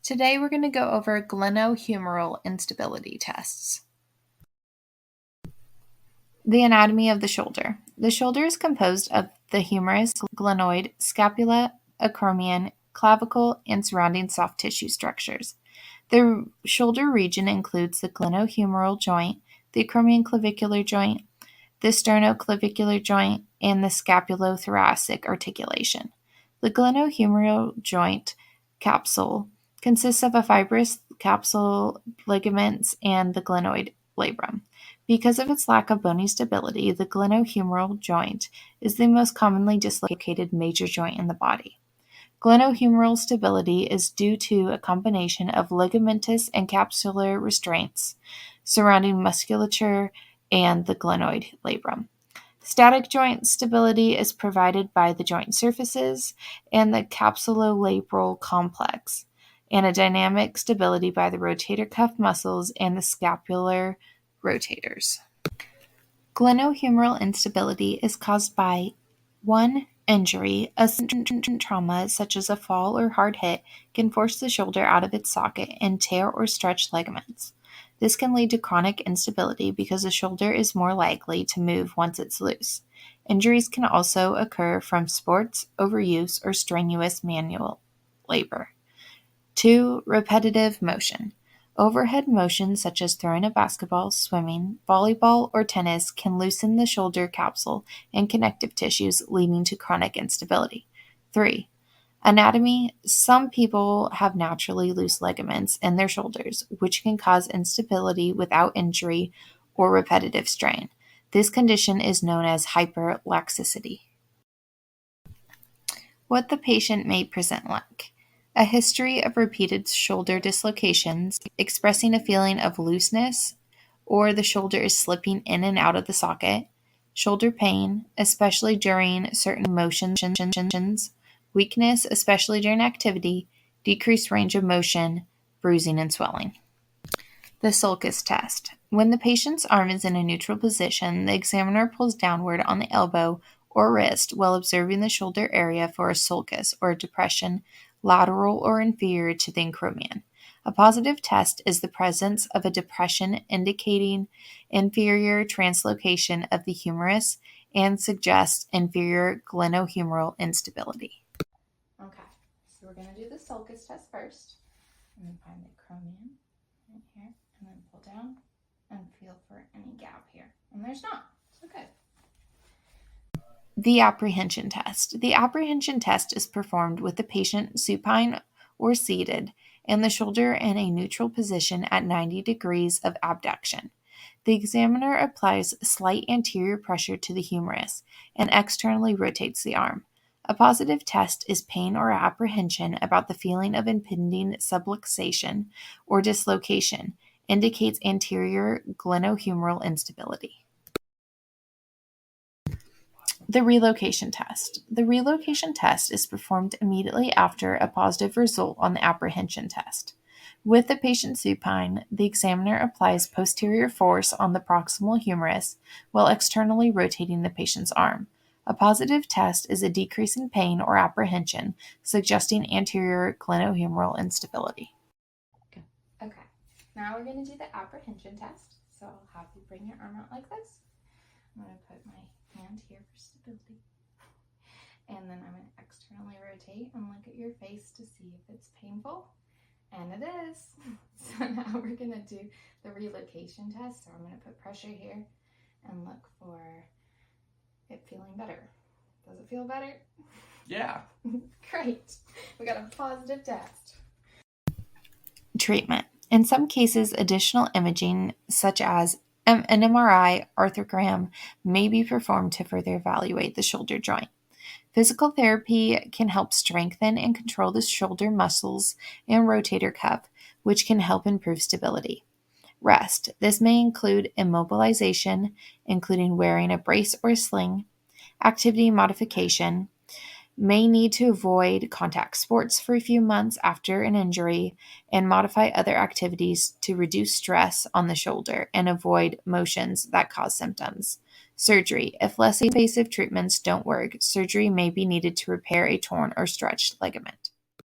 Today we're going to go over glenohumeral instability tests. The anatomy of the shoulder. The shoulder is composed of the humerus, glenoid, scapula, acromion, clavicle, and surrounding soft tissue structures. The shoulder region includes the glenohumeral joint, the acromion-clavicular joint, the sternoclavicular joint, and the scapulothoracic articulation. The glenohumeral joint capsule consists of a fibrous capsule, ligaments, and the glenoid labrum. Because of its lack of bony stability, the glenohumeral joint is the most commonly dislocated major joint in the body. Glenohumeral stability is due to a combination of ligamentous and capsular restraints surrounding musculature and the glenoid labrum. Static joint stability is provided by the joint surfaces and the capsulolabral complex, and a dynamic stability by the rotator cuff muscles and the scapular rotators. Glenohumeral instability is caused by 1. Injury. A significant trauma, such as a fall or hard hit, can force the shoulder out of its socket and tear or stretch ligaments. This can lead to chronic instability because the shoulder is more likely to move once it's loose. Injuries can also occur from sports, overuse, or strenuous manual labor. 2. Repetitive motion. Overhead motion, such as throwing a basketball, swimming, volleyball, or tennis, can loosen the shoulder capsule and connective tissues, leading to chronic instability. 3. Anatomy. Some people have naturally loose ligaments in their shoulders, which can cause instability without injury or repetitive strain. This condition is known as hyperlaxicity. What the patient may present like. A history of repeated shoulder dislocations, expressing a feeling of looseness, or the shoulder is slipping in and out of the socket, shoulder pain, especially during certain motions, weakness, especially during activity, decreased range of motion, bruising and swelling. The sulcus test. When the patient's arm is in a neutral position, the examiner pulls downward on the elbow or wrist while observing the shoulder area for a sulcus or a depression lateral or inferior to the acromion. A positive test is the presence of a depression indicating inferior translocation of the humerus and suggests inferior glenohumeral instability. Okay, so we're going to do the sulcus test first. I'm going to find the acromion right here and then pull down and feel for any gap here. And there's not, so good. The apprehension test. The apprehension test is performed with the patient supine or seated and the shoulder in a neutral position at 90 degrees of abduction. The examiner applies slight anterior pressure to the humerus and externally rotates the arm. A positive test is pain or apprehension about the feeling of impending subluxation or dislocation, indicates anterior glenohumeral instability. The relocation test. The relocation test is performed immediately after a positive result on the apprehension test. With the patient supine, the examiner applies posterior force on the proximal humerus while externally rotating the patient's arm. A positive test is a decrease in pain or apprehension, suggesting anterior glenohumeral instability. Okay, now we're going to do the apprehension test. So I'll have you bring your arm out like this. I'm going to put my hand here for stability. And then I'm going to externally rotate and look at your face to see if it's painful. And it is. So now we're going to do the relocation test. So I'm going to put pressure here and look for it feeling better. Does it feel better? Yeah. Great. We got a positive test. Treatment. In some cases, additional imaging, such as an MRI arthrogram, may be performed to further evaluate the shoulder joint. Physical therapy can help strengthen and control the shoulder muscles and rotator cuff, which can help improve stability. Rest. This may include immobilization, including wearing a brace or a sling. Activity modification. May need to avoid contact sports for a few months after an injury and modify other activities to reduce stress on the shoulder and avoid motions that cause symptoms. Surgery. If less invasive treatments don't work, surgery may be needed to repair a torn or stretched ligament.